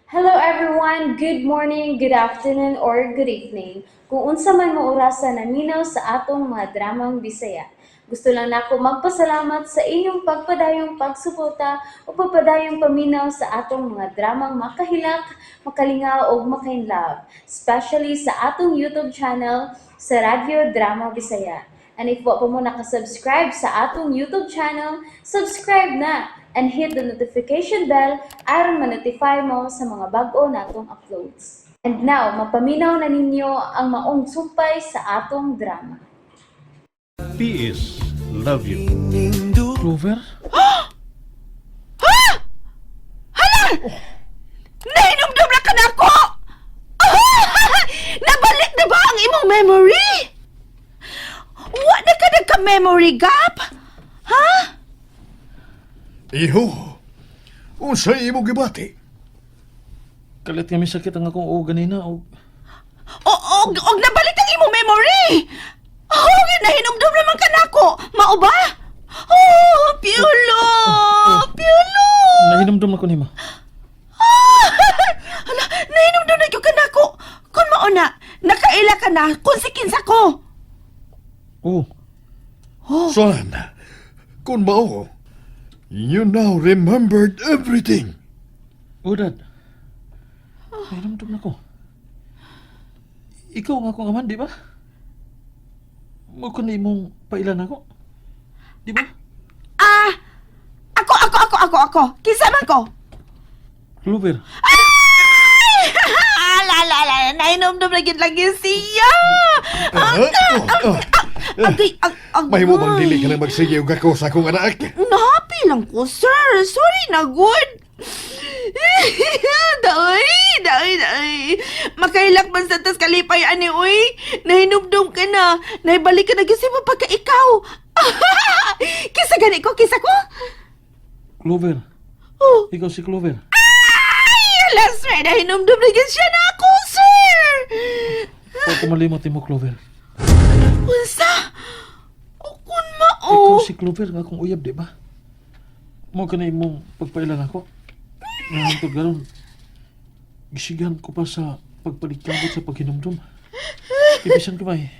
Hello everyone, good morning, good afternoon, or good evening. Kung unsa man mo orasan naminaw sa atong mga dramang Bisaya. Gusto lang nako magpasalamat sa inyong pagpadayong pagsuporta o pagpadayong paminaw sa atong mga dramang makahilak, makalingaw o makainlove, especially sa atong YouTube channel sa Radyo Drama Bisaya. And if wa pa mo nakasubscribe sa atong YouTube channel, subscribe na and hit the notification bell aron ma-notify mo sa mga bag-o natong uploads. And now, mapaminaw na ninyo ang maong sumpay sa atong drama. PS, love you. Clover? Nahinumdum na ka na ko! Nabalik na ba ang imong memory? Wa na ka nagka-memory gap? Ha? Iho, unsay imo gibati? Kalit kami sakit ang akong o ganina o... Og nabalik ang imong memory! Oh, nahinumdum naman ka na ko! Mao ba? Oh, Piolo! Piolo! Nahinumdum ako nima. Hala, nahinumdum na yung ka na ko! Kung mao na, nakaila ka na, konsekinsa ko! Oh, Son, kung mao, you now remembered everything. Dad. Nahinumdum na ko. Ikaw ang akong aman, di ba? Mukha na imong pailan ako. Di ba? Ako! Kinsa man ko? Clover. La, nahinumdum na gid lagi siya! Mahimo bang dili ka na magsigiw kako sa akong anak? Nahapi lang ko, sir. Sorry na, good. Daoy. Makailak man sa tas kalipay, ani, uy. Nahinumdum ka na. Naibalik ka na kasi mo pagka ikaw. Kisa gani ko, kisa ko? Clover. Oh. Ikaw si Clover. Last right, nahinumdum na gid siya na ako, sir. Huwag ko malimot mo, Clover. Unsa? O kun mao. Ikaw si Clover nga akong uyab, di ba? Mukha na imong pagpailan ako. Nahantod garon. Gisigan ko pa sa pagpalikabot sa paghinumdum. Ibisan ka ba eh.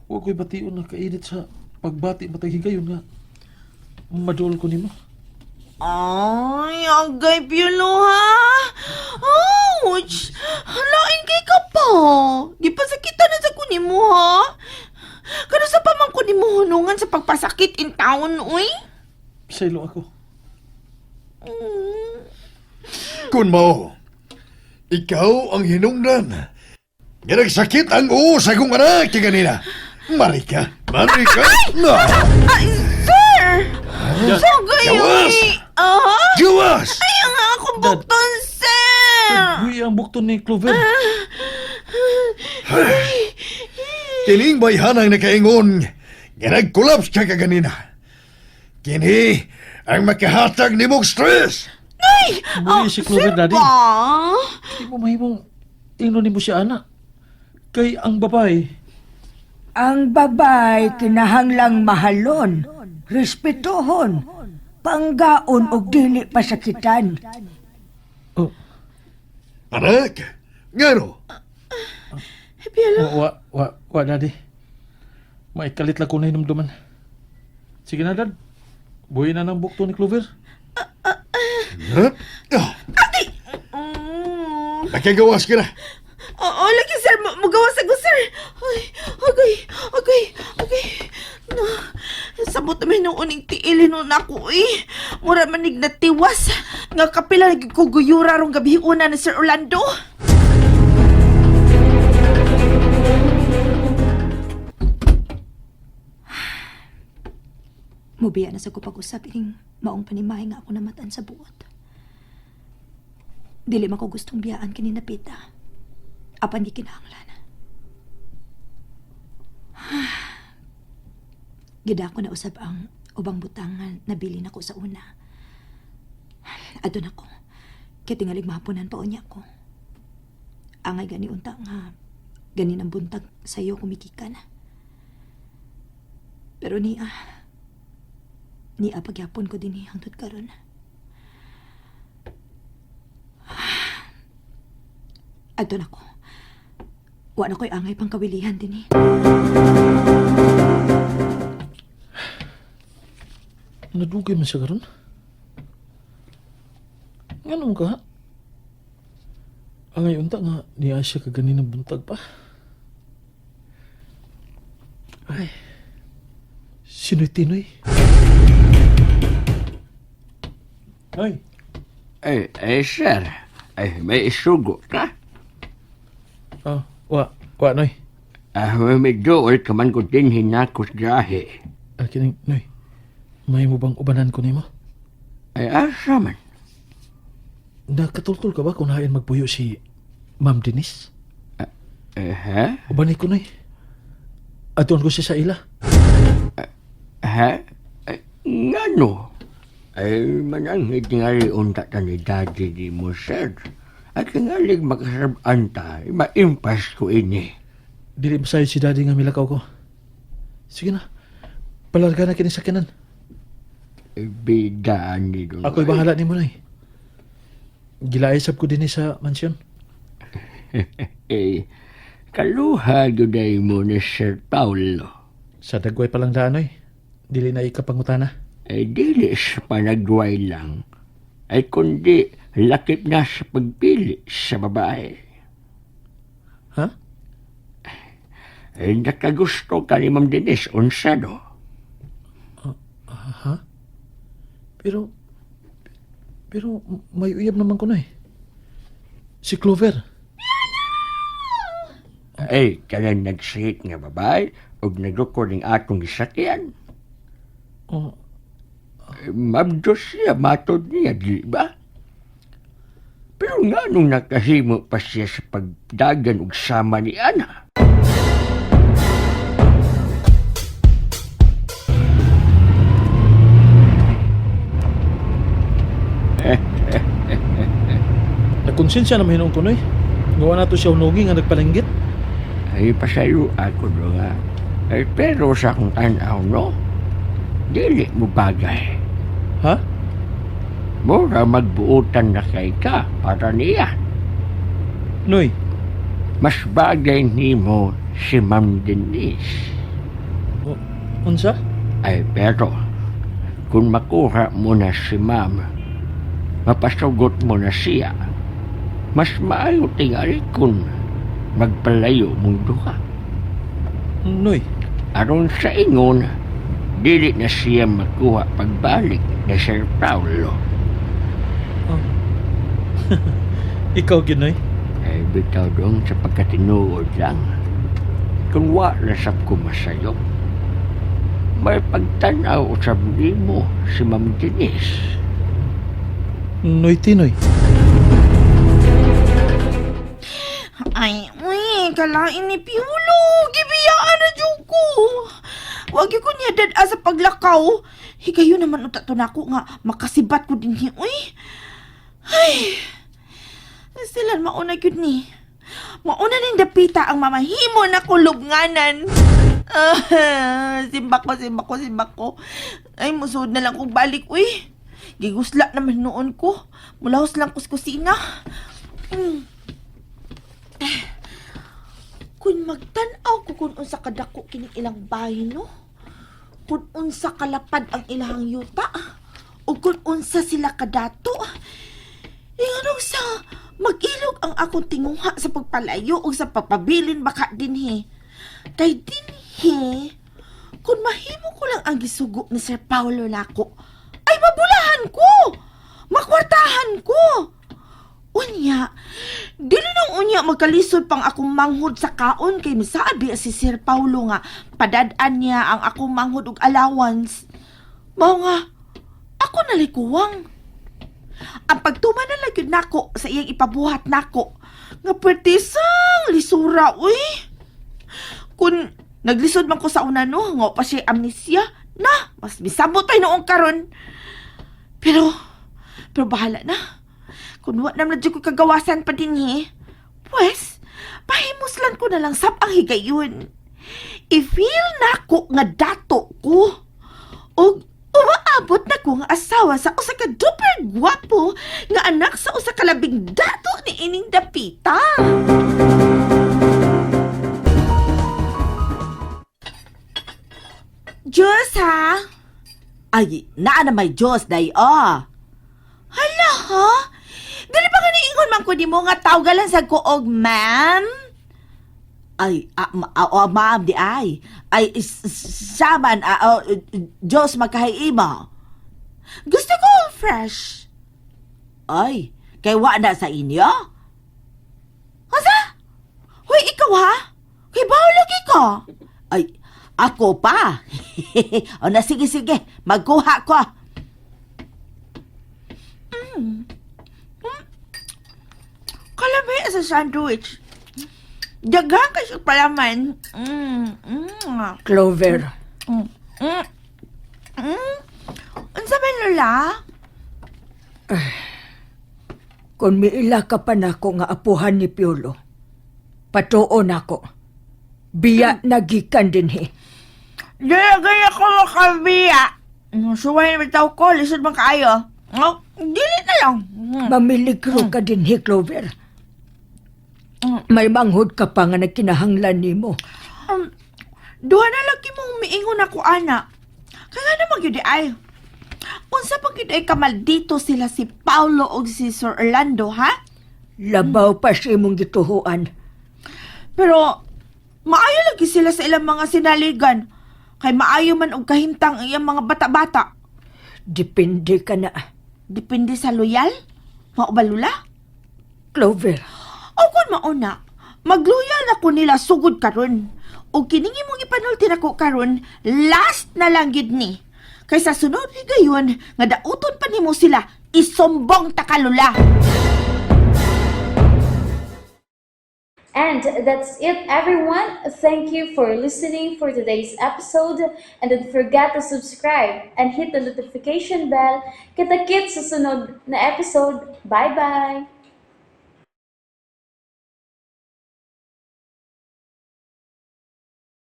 Huwag ko'y bation na kainit sa pagbati mataghigayon nga. Madol ko nimo. Ay, agay Piolo, ha? Ouch! Halain kay ka pa. Gipasakitan na sa kunin mo, ha? Kano sa pamang kunin mo hunungan sa pagpasakit in town, uy? Saylo ako. Kung mao, ikaw ang hinungdan. Nga nagsakit ang uo sa akong anak kanina. Marika! No! Ay, sir! Dad, So gayon, Gawas! Gawas! Ay, ang akong bukton, sir! Huy ang bukton ni Clover. Kining bayhanang nakaingon nga nag-collapse ka kaganina. Kini ang makahatag ni mong stress. Ay! Muli si Clover, sir Daddy. ba? Di mo mahimong tingnan mo siya, anak. Kay ang babae. Ang babay kinahanglang mahalon, respetuhon, panggaon og dili pasakitan. Oh, Anak, ngano? Piolo, wa, Daddy. Maikalit lang ko na hinumduman. Sige na, Dad. Buhay na ng bukton ni Clover. Huh? Nakagawas ka na. Oo, lagi sir, magawas ako sir. Ay, agay. No, sabot naman nung uning tiilin nun ako eh. Mura manig na tiwas. Nga kapila lagi ko guyura rong gabi una ni Sir Orlando. Mubiya na sa ko pag-usap ining maong panimahe nga ako namatan sa buot. Dili man ko gustong biyaan kini napita. Apan gikinahanglan. Gida ko na usab ang ubang butangan na bili nako sa una. Adto na ko. Kaya tingalig mahaponan pa unya ko. Angay gani unta nga ganin ang buntag sayo kumikikan. Pero niya pagyapon ko din hangtod karon. Adto na ko. Wa na ko'y angay pang kawilihan din eh. Nadugay man siya karon. Ganun ka? Ang ngayon ta nga niya siya kaganinang buntag pa. Ay, sino'y Tinoy? Ay, Sir. May isugo ka? wa, Noy. May dool ka man ko din hinakos gahe. Kining, Noy. May mo bang ubanan ko nimo? Asa man? Nakatultol ka ba kung hain magpuyo si Ma'am Denise? Ha? Ubanay ko, Noy. Atuan ko siya sa ila. Ha? Ngano? Manangit nga rin unta ta ni daddy di mo, sir. At ngalig makasarabaan ta, maimpas ko ini. Dili masayo si daddy nga milakaw ko. Sige na. Palarga na kini sakinan. Bidaan ni doon. Ako'y bahala ni mo, Noy. Gilaisap ko din sa mansyon. Kaluha guday mo ni Sir Paulo. Sa dagway palang daan, Noy. Dili na ikapangutana. Dili sa panagway lang. Ay kundi lakip na sa pagpili sa babae. Ha? Nakagusto ka ni Ma'am Denise unsado. Ha? Pero may uyab naman ko, Noy. Si Clover. Ay, kanang nagsihit nga babae o nag-recording atong gisakyan. Oh, Mabdos siya, matod niya, di ba? Pero nga nung nakahimo pa siya sa pagdagan ug sama ni Ana. nagkonsensya naman hinong ko, Noy. Gawa na to siya unugi nga nagpalinggit. Ay, pasayo ako do nga. Ay, pero sa akong tanaw, no? Dili mo bagay. Ha? Mura magbuutan na kay ka para niya. Noy, Mas bagay ni mo si Ma'am Denise. unsa? Ay, pero kung makuha mo na si Ma'am, mapasugot mo na siya, mas maayo tingali kung magpalayo mong duha. Noy, Aron sa ingon, dili na siya makuha pagbalik na Sir Paulo. ikaw gid, Noy. Ay, bitaw dong sa pagkatinuod lang. Kung wala sa kumasayo, may pagtanaw sa mo si Ma'am Denise. Noy Tinoy. Ay, uy, kalain ni Piolo. Gibiyaan na dyan ko. Wag ko niya dada sa paglakaw. Higayon naman utato na ako nga makasibat ko din niya. Uy, ay, sila mauna yun ni. Mauna ning dapita ang mamahimo na kulubnganan. Simba ko. Ay, musod na lang kong balik, uy. Gigusla naman noon ko. Mulahos lang ko sa kusina. Kung magtanaw ko kung unsa kadako kining ilang bahay, no? Kung unsa kalapad ang ilahang yuta, o kung unsa sila kadato, anong sa mag-ilog ang akong tinguha sa pagpalayo o sa pagpabilin baka dinhi. Kay dinhi, kung mahimo ko lang ang gisugo ni Sir Paulo nako, ay mabulahan ko! Makwartahan ko! Unya, dili nang unya magkalisod pang akong manghod sa kaon kay misabi si Sir Paulo nga padadaan niya ang akong manghod og allowance. Mao nga, ako nalikuwang. Ang pagtuman na lang yun nako sa iyang ipabuhat nako nga pertisang lisura, uy. Kung naglisod man ko sa una, no, nga pa siya amnesia, na, mas bisabot tayo noong karon. Pero bahala na. Kung wa naman dyan ko kagawasan pa din pues, pahimuslan ko na lang sab ang higayon. I-feel na ko nga dato ko. O umaabot na ko nga asawa sa usa ka duper gwapo nga anak sa usa ka labing dato ni ining dapita. Diyos, ha? Ay, naa na may Diyos, day, Hala, ha? Dili pa ingon man ko di mo nga tawgalan sa kuog, ma'am? Ay, ma'am, di ay. Ay, saman, Diyos makahiima. Gusto ko fresh. Ay, kay wa na sa inyo? Asa? Hoy, ikaw ha? Kay bawal lagi ka? Ay, ako pa. O na, sige, magkuha ko. Kalamay sa sandwich. Dagang kasi palaman. Clover, Unsa man Lola? kung miila ka pa nako nga apuhan ni Piolo, patuon ako. Biya nagikan dinhi. Dili ako makabiya. Suway na bitaw ko, lisod man kaayo. Dili na lang. Mamiligro ka dinhi, Clover. May manghod ka pa nga nagkinahanglan nimo. Duha na lagi mong miingon ako, ana. Kaya naman yun ay. Unsa pag yun ay kamaldito sila si Paulo o si Sir Orlando, ha? Labaw pa si imong gituhuan. Pero, maayo lagi sila sa ilang mga sinaligan. Kay maayo man og kahimtang iyang mga bata-bata. Depende ka na. Depende sa loyal? Mao ba, Lula? Clover, O kung mauna, magloyal na ko nila sugod karon. O kiningi mong ipanulti na ko karon, last na lang gid ni. Kaysa sunod higayon, nga dauton pa nimo sila, isumbong takalula. And that's it, everyone. Thank you for listening for today's episode. And don't forget to subscribe and hit the notification bell. Kita-kits sa sunod na episode. Bye-bye!